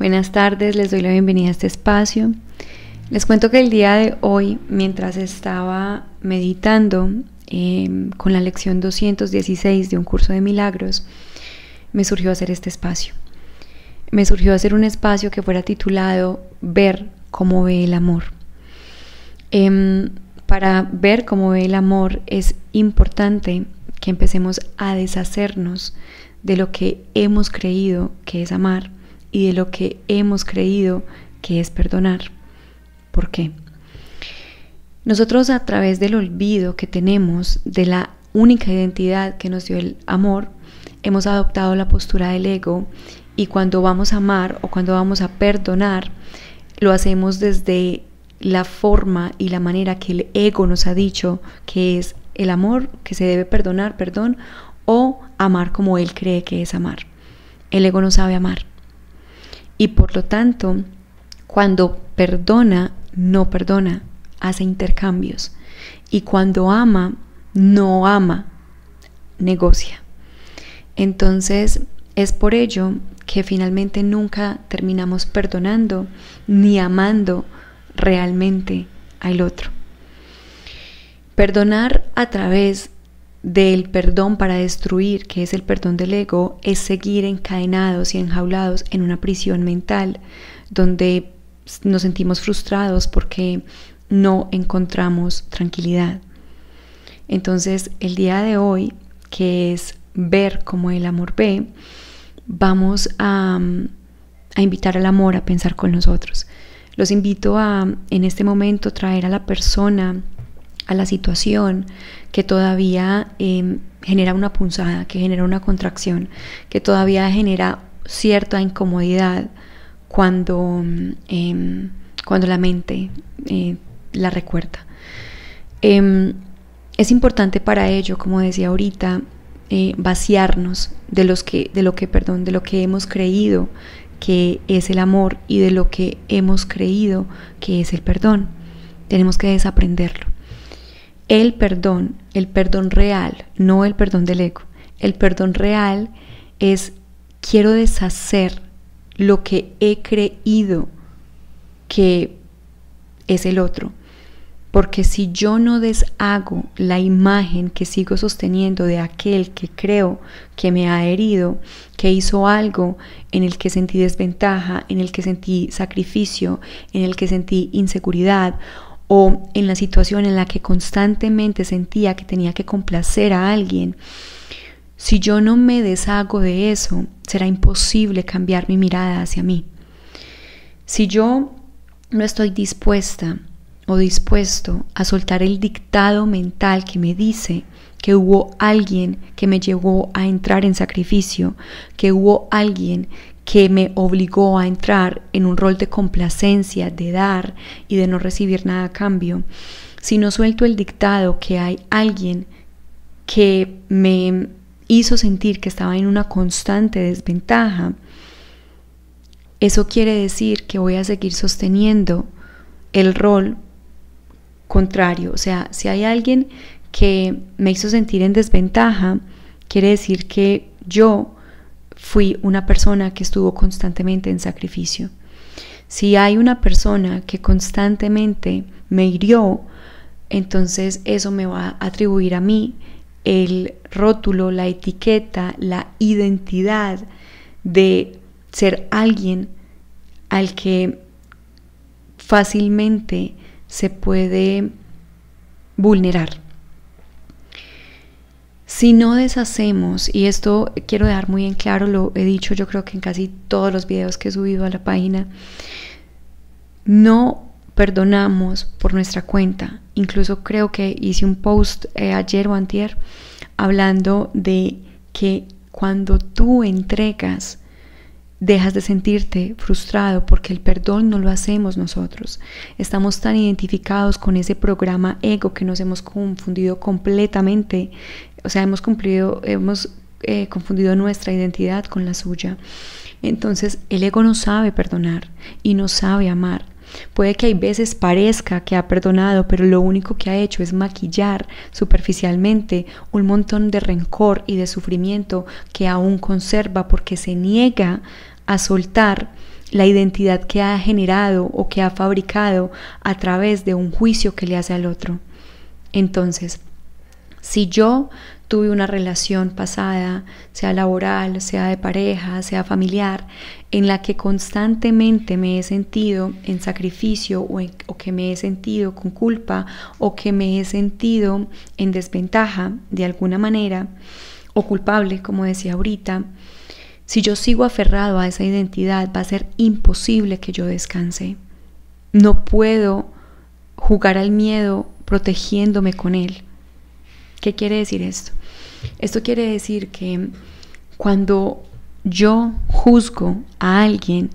Buenas tardes, les doy la bienvenida a este espacio. Les cuento que el día de hoy, mientras estaba meditando con la lección 216 de un curso de milagros, me surgió hacer este espacio. Me surgió hacer un espacio que fuera titulado Ver cómo ve el amor. Para ver cómo ve el amor es importante que empecemos a deshacernos de lo que hemos creído que es amar y de lo que hemos creído que es perdonar. ¿Por qué? Nosotros, a través del olvido que tenemos de la única identidad que nos dio el amor, hemos adoptado la postura del ego, y cuando vamos a amar o cuando vamos a perdonar, lo hacemos desde la forma y la manera que el ego nos ha dicho que es el amor, que se debe perdonar, perdón, o amar como él cree que es amar. El ego no sabe amar. Y por lo tanto, cuando perdona, no perdona, hace intercambios. Y cuando ama, no ama, negocia. Entonces, es por ello que finalmente nunca terminamos perdonando ni amando realmente al otro. Perdonar a través del perdón para destruir, que es el perdón del ego, es seguir encadenados y enjaulados en una prisión mental donde nos sentimos frustrados porque no encontramos tranquilidad. Entonces, el día de hoy, que es ver cómo el amor ve, vamos a invitar al amor a pensar con nosotros. Los invito a, en este momento, traer a la persona, a la situación que todavía genera una punzada, que genera una contracción, que todavía genera cierta incomodidad cuando la mente la recuerda. Es importante para ello, como decía ahorita, vaciarnos de lo que hemos creído que es el amor y de lo que hemos creído que es el perdón. Tenemos que desaprenderlo. El perdón real, no el perdón del ego. El perdón real es: quiero deshacer lo que he creído que es el otro. Porque si yo no deshago la imagen que sigo sosteniendo de aquel que creo que me ha herido, que hizo algo en el que sentí desventaja, en el que sentí sacrificio, en el que sentí inseguridad, o en la situación en la que constantemente sentía que tenía que complacer a alguien, si yo no me deshago de eso, será imposible cambiar mi mirada hacia mí. Si yo no estoy dispuesta o dispuesto a soltar el dictado mental que me dice que hubo alguien que me llevó a entrar en sacrificio, que hubo alguien que me obligó a entrar en un rol de complacencia, de dar y de no recibir nada a cambio, si no suelto el dictado que hay alguien que me hizo sentir que estaba en una constante desventaja, eso quiere decir que voy a seguir sosteniendo el rol contrario. O sea, si hay alguien que me hizo sentir en desventaja, quiere decir que yo fui una persona que estuvo constantemente en sacrificio. Si hay una persona que constantemente me hirió, entonces eso me va a atribuir a mí el rótulo, la etiqueta, la identidad de ser alguien al que fácilmente se puede vulnerar. Si no deshacemos, y esto quiero dejar muy en claro, lo he dicho yo creo que en casi todos los videos que he subido a la página, no perdonamos por nuestra cuenta. Incluso creo que hice un post ayer o antier hablando de que cuando tú entregas, dejas de sentirte frustrado, porque el perdón no lo hacemos nosotros. Estamos tan identificados con ese programa ego que nos hemos confundido completamente. O sea, hemos confundido nuestra identidad con la suya. Entonces, el ego no sabe perdonar y no sabe amar. Puede que hay veces parezca que ha perdonado, pero lo único que ha hecho es maquillar superficialmente un montón de rencor y de sufrimiento que aún conserva, porque se niega a soltar la identidad que ha generado o que ha fabricado a través de un juicio que le hace al otro. Entonces, si yo tuve una relación pasada, sea laboral, sea de pareja, sea familiar, en la que constantemente me he sentido en sacrificio o que me he sentido con culpa o que me he sentido en desventaja de alguna manera o culpable, como decía ahorita, si yo sigo aferrado a esa identidad va a ser imposible que yo descanse. No puedo jugar al miedo protegiéndome con él. ¿Qué quiere decir esto? Esto quiere decir que cuando yo juzgo a alguien,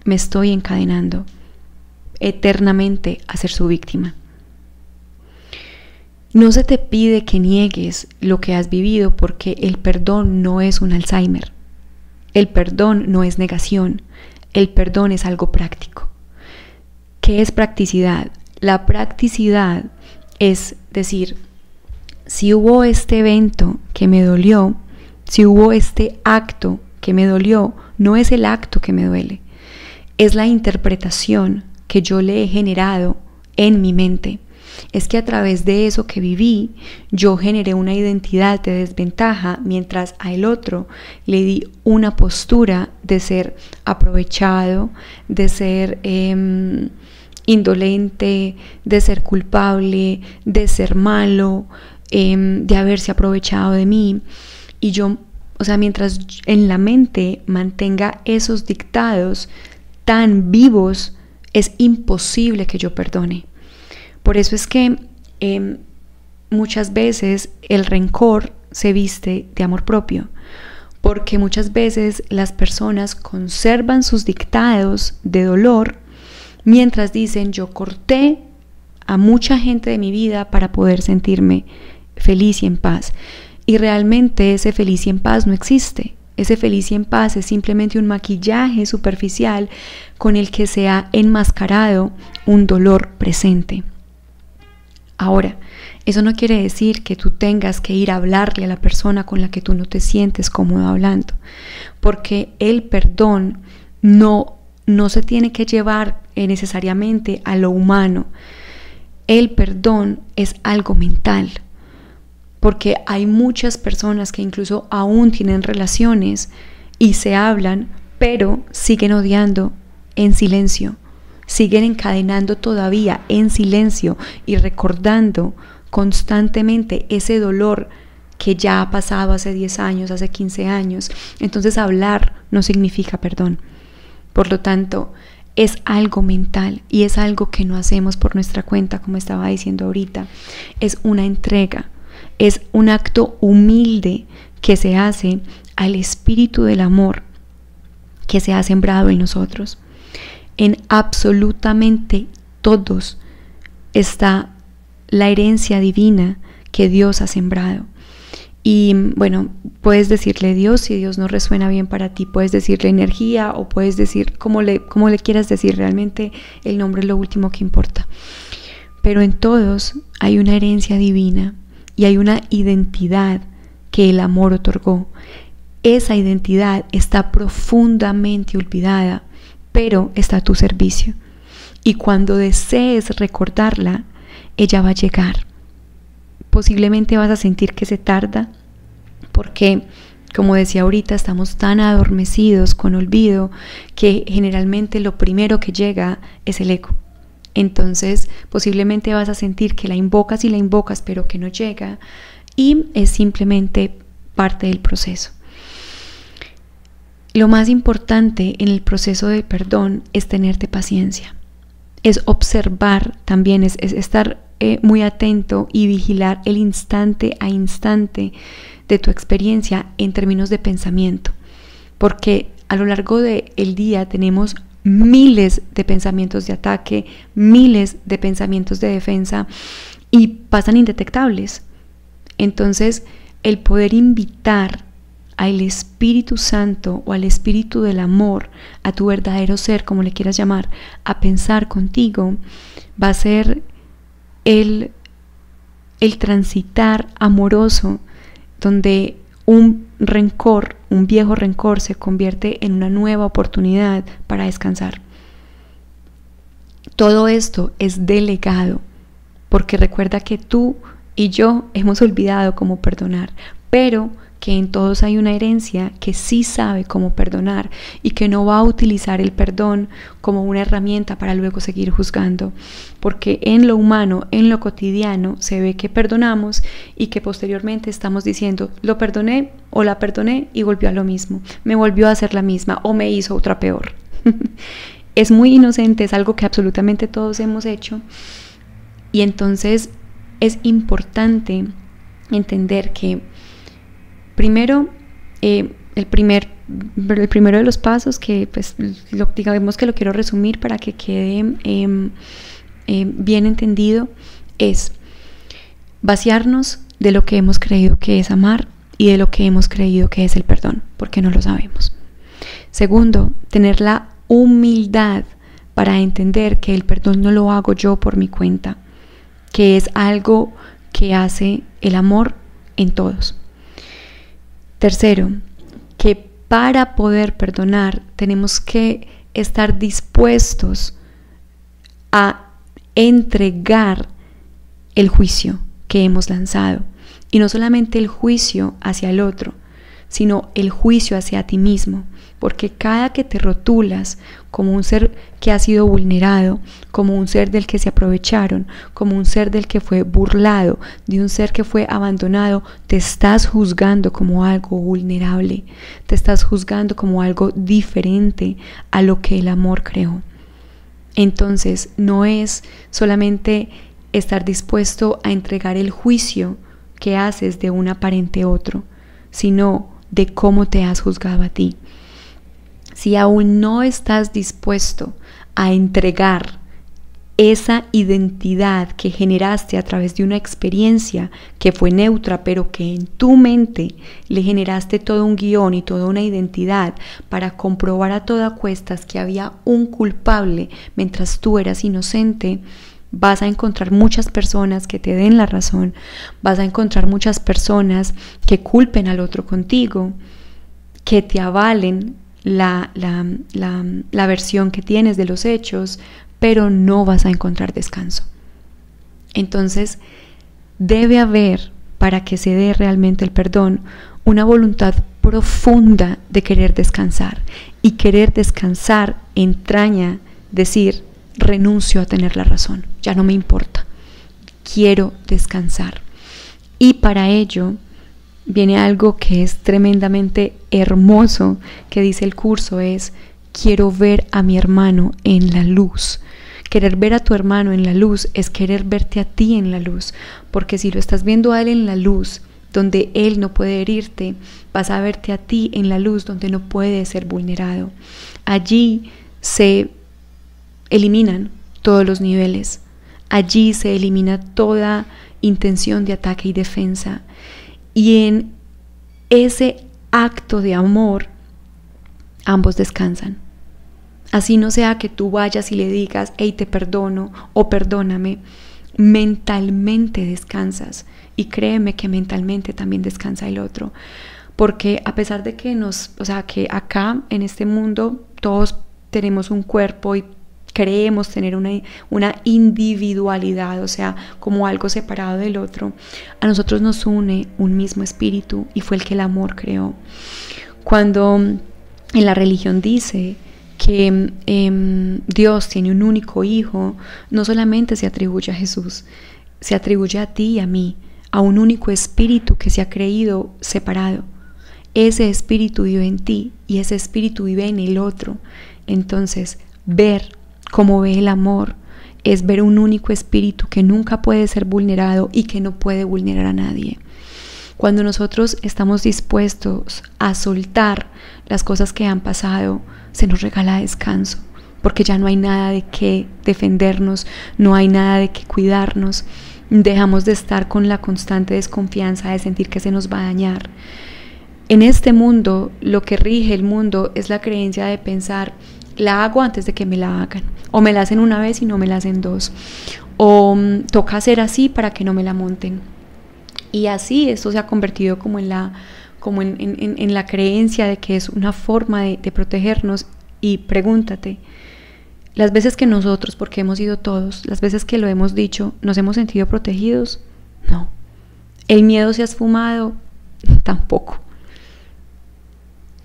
me estoy encadenando eternamente a ser su víctima. No se te pide que niegues lo que has vivido porque el perdón no es un Alzheimer. El perdón no es negación. El perdón es algo práctico. ¿Qué es practicidad? La practicidad es decir, si hubo este evento que me dolió, si hubo este acto que me dolió, no es el acto que me duele, es la interpretación que yo le he generado en mi mente. Es que a través de eso que viví, yo generé una identidad de desventaja, mientras a el otro le di una postura de ser aprovechado, de ser indolente, de ser culpable, de ser malo, de haberse aprovechado de mí. Y yo, mientras en la mente mantenga esos dictados tan vivos, es imposible que yo perdone. Por eso es que muchas veces el rencor se viste de amor propio, porque muchas veces las personas conservan sus dictados de dolor mientras dicen: yo corté a mucha gente de mi vida para poder sentirme feliz y en paz. Y realmente ese feliz y en paz no existe. Ese feliz y en paz es simplemente un maquillaje superficial con el que se ha enmascarado un dolor presente. Ahora, eso no quiere decir que tú tengas que ir a hablarle a la persona con la que tú no te sientes cómodo hablando, porque el perdón no se tiene que llevar necesariamente a lo humano. El perdón es algo mental, porque hay muchas personas que incluso aún tienen relaciones y se hablan, pero siguen odiando en silencio, siguen encadenando todavía en silencio y recordando constantemente ese dolor que ya ha pasado hace 10 años, hace 15 años. Entonces hablar no significa perdón. Por lo tanto, es algo mental y es algo que no hacemos por nuestra cuenta, como estaba diciendo ahorita. Es una entrega, es un acto humilde que se hace al espíritu del amor que se ha sembrado en nosotros. En absolutamente todos está la herencia divina que Dios ha sembrado. Y bueno, puedes decirle Dios, si Dios no resuena bien para ti, puedes decirle energía o puedes decir como le quieras decir, realmente el nombre es lo último que importa. Pero en todos hay una herencia divina y hay una identidad que el amor otorgó. Esa identidad está profundamente olvidada, pero está a tu servicio. Y cuando desees recordarla, ella va a llegar. Posiblemente vas a sentir que se tarda, porque, como decía ahorita, estamos tan adormecidos con olvido que generalmente lo primero que llega es el ego. Entonces, posiblemente vas a sentir que la invocas y la invocas, pero que no llega, y es simplemente parte del proceso. Lo más importante en el proceso de perdón es tenerte paciencia, es observar también, es estar muy atento y vigilar el instante a instante de tu experiencia en términos de pensamiento, porque a lo largo del día tenemos miles de pensamientos de ataque, miles de pensamientos de defensa y pasan indetectables. Entonces, el poder invitar al Espíritu Santo o al Espíritu del amor, a tu verdadero ser, como le quieras llamar, a pensar contigo, va a ser el transitar amoroso, donde un rencor, un viejo rencor, se convierte en una nueva oportunidad para descansar. Todo esto es delegado, porque recuerda que tú y yo hemos olvidado cómo perdonar, pero que en todos hay una herencia que sí sabe cómo perdonar y que no va a utilizar el perdón como una herramienta para luego seguir juzgando, porque en lo humano, en lo cotidiano, se ve que perdonamos y que posteriormente estamos diciendo, lo perdoné o la perdoné y volvió a lo mismo, me volvió a hacer la misma o me hizo otra peor. Es muy inocente, es algo que absolutamente todos hemos hecho, y entonces es importante entender que primero, el primero de los pasos, que pues digamos que lo quiero resumir para que quede bien entendido, es vaciarnos de lo que hemos creído que es amar y de lo que hemos creído que es el perdón, porque no lo sabemos. Segundo, tener la humildad para entender que el perdón no lo hago yo por mi cuenta, que es algo que hace el amor en todos. Tercero, que para poder perdonar tenemos que estar dispuestos a entregar el juicio que hemos lanzado. Y no solamente el juicio hacia el otro, sino el juicio hacia ti mismo. Porque cada que te rotulas como un ser que ha sido vulnerado, como un ser del que se aprovecharon, como un ser del que fue burlado, de un ser que fue abandonado, te estás juzgando como algo vulnerable, te estás juzgando como algo diferente a lo que el amor creó. Entonces no es solamente estar dispuesto a entregar el juicio que haces de un aparente otro, sino de cómo te has juzgado a ti. Si aún no estás dispuesto a entregar esa identidad que generaste a través de una experiencia que fue neutra, pero que en tu mente le generaste todo un guión y toda una identidad para comprobar a toda cuestas que había un culpable mientras tú eras inocente, vas a encontrar muchas personas que te den la razón, vas a encontrar muchas personas que culpen al otro contigo, que te avalen la versión que tienes de los hechos, pero no vas a encontrar descanso. Entonces, debe haber, para que se dé realmente el perdón, una voluntad profunda de querer descansar. Y querer descansar entraña decir, renuncio a tener la razón, ya no me importa, quiero descansar. Y para ello viene algo que es tremendamente hermoso, que dice el curso, es quiero ver a mi hermano en la luz. Querer ver a tu hermano en la luz es querer verte a ti en la luz, porque si lo estás viendo a él en la luz, donde él no puede herirte, vas a verte a ti en la luz donde no puede ser vulnerado. Allí se eliminan todos los niveles, allí se elimina toda intención de ataque y defensa. Y en ese acto de amor, ambos descansan. Así no sea que tú vayas y le digas, hey, te perdono o perdóname, mentalmente descansas. Y créeme que mentalmente también descansa el otro. Porque a pesar de que que acá en este mundo todos tenemos un cuerpo y creemos tener una individualidad, o sea, como algo separado del otro, a nosotros nos une un mismo espíritu y fue el que el amor creó. Cuando en la religión dice que Dios tiene un único hijo, no solamente se atribuye a Jesús, se atribuye a ti y a mí, a un único espíritu que se ha creído separado. Ese espíritu vive en ti y ese espíritu vive en el otro. Entonces, ver como ve el amor es ver un único espíritu que nunca puede ser vulnerado y que no puede vulnerar a nadie. Cuando nosotros estamos dispuestos a soltar las cosas que han pasado, se nos regala descanso, porque ya no hay nada de qué defendernos, no hay nada de qué cuidarnos. Dejamos de estar con la constante desconfianza de sentir que se nos va a dañar. En este mundo, lo que rige el mundo es la creencia de pensar, la hago antes de que me la hagan, o me la hacen una vez y no me la hacen dos, o toca hacer así para que no me la monten. Y así esto se ha convertido como como en la creencia de que es una forma de protegernos, y pregúntate, las veces que nosotros, porque hemos sido todos, las veces que lo hemos dicho, ¿nos hemos sentido protegidos? No. ¿El miedo se ha esfumado? Tampoco.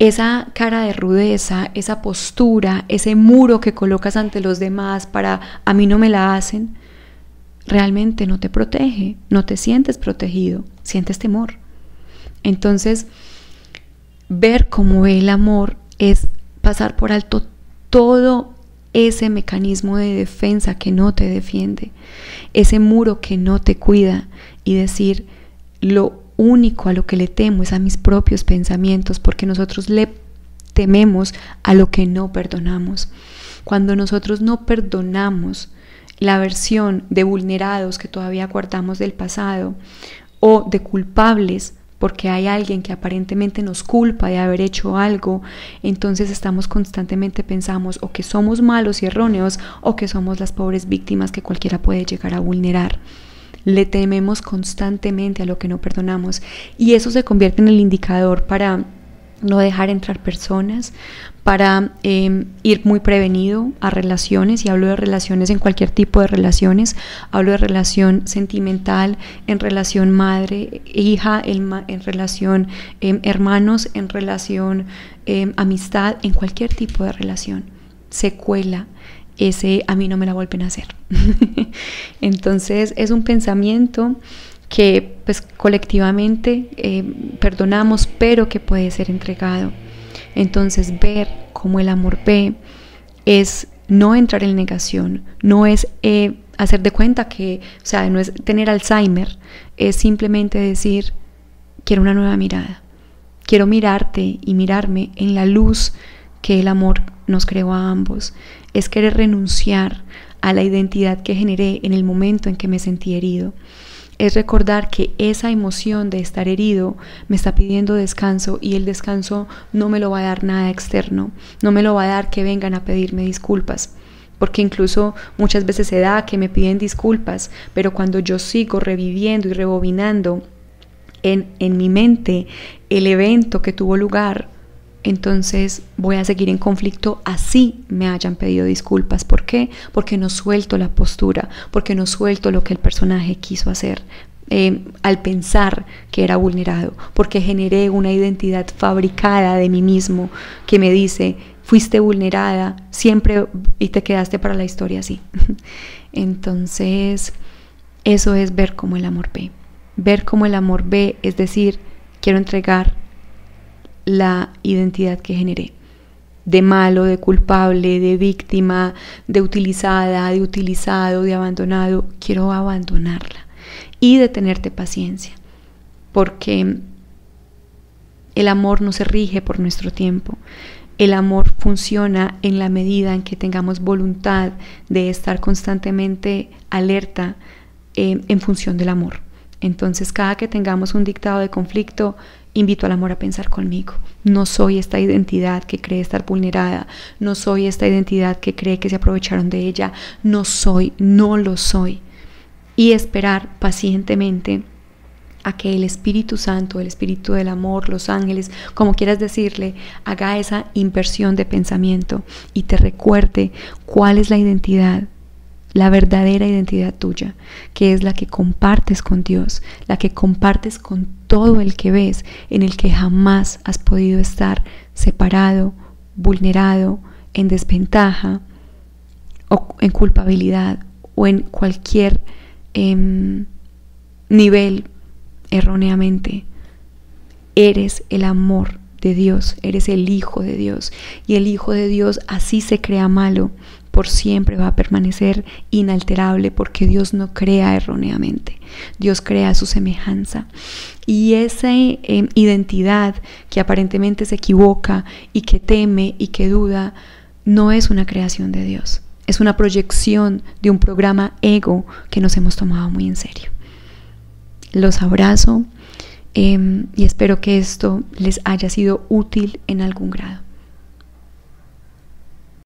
Esa cara de rudeza, esa postura, ese muro que colocas ante los demás para a mí no me la hacen, realmente no te protege, no te sientes protegido, sientes temor. Entonces, ver cómo el amor es pasar por alto todo ese mecanismo de defensa que no te defiende, ese muro que no te cuida, y decir, lo único a lo que le temo es a mis propios pensamientos, porque nosotros le tememos a lo que no perdonamos. Cuando nosotros no perdonamos la versión de vulnerados que todavía guardamos del pasado, o de culpables porque hay alguien que aparentemente nos culpa de haber hecho algo, entonces estamos constantemente pensamos o que somos malos y erróneos, o que somos las pobres víctimas que cualquiera puede llegar a vulnerar. Le tememos constantemente a lo que no perdonamos, y eso se convierte en el indicador para no dejar entrar personas, para ir muy prevenido a relaciones, y hablo de relaciones en cualquier tipo de relaciones, hablo de relación sentimental, en relación madre-hija, en relación hermanos, en relación amistad, en cualquier tipo de relación. Se cuela ese a mí no me la vuelven a hacer. Entonces es un pensamiento que pues colectivamente perdonamos, pero que puede ser entregado. Entonces ver cómo el amor ve es no entrar en negación, no es hacer de cuenta que, o sea, no es tener Alzheimer, es simplemente decir, quiero una nueva mirada, quiero mirarte y mirarme en la luz que el amor nos creó a ambos, es querer renunciar a la identidad que generé en el momento en que me sentí herido. Es recordar que esa emoción de estar herido me está pidiendo descanso, y el descanso no me lo va a dar nada externo, no me lo va a dar que vengan a pedirme disculpas, porque incluso muchas veces se da que me piden disculpas, pero cuando yo sigo reviviendo y rebobinando en mi mente el evento que tuvo lugar, entonces voy a seguir en conflicto así me hayan pedido disculpas. ¿Por qué? Porque no suelto la postura, porque no suelto lo que el personaje quiso hacer al pensar que era vulnerado, porque generé una identidad fabricada de mí mismo que me dice, fuiste vulnerada siempre y te quedaste para la historia así. Entonces eso es ver cómo el amor ve. Ver cómo el amor ve es decir, quiero entregar la identidad que generé, de malo, de culpable, de víctima, de utilizada, de utilizado, de abandonado. Quiero abandonarla y de tenerte paciencia, porque el amor no se rige por nuestro tiempo. El amor funciona en la medida en que tengamos voluntad de estar constantemente alerta en función del amor. Entonces, cada que tengamos un dictado de conflicto, invito al amor a pensar conmigo. No soy esta identidad que cree estar vulnerada, no soy esta identidad que cree que se aprovecharon de ella, no lo soy. Y esperar pacientemente a que el Espíritu Santo, el Espíritu del amor, los ángeles, como quieras decirle, haga esa inversión de pensamiento y te recuerde cuál es la identidad, la verdadera identidad tuya, que es la que compartes con Dios, la que compartes con todo el que ves, en el que jamás has podido estar separado, vulnerado, en desventaja o en culpabilidad o en cualquier nivel erróneamente. Eres el amor de Dios, eres el Hijo de Dios, y el Hijo de Dios, así se crea malo, por siempre va a permanecer inalterable, porque Dios no crea erróneamente, Dios crea a su semejanza. Y esa identidad que aparentemente se equivoca y que teme y que duda, no es una creación de Dios, es una proyección de un programa ego que nos hemos tomado muy en serio. Los abrazo y espero que esto les haya sido útil en algún grado.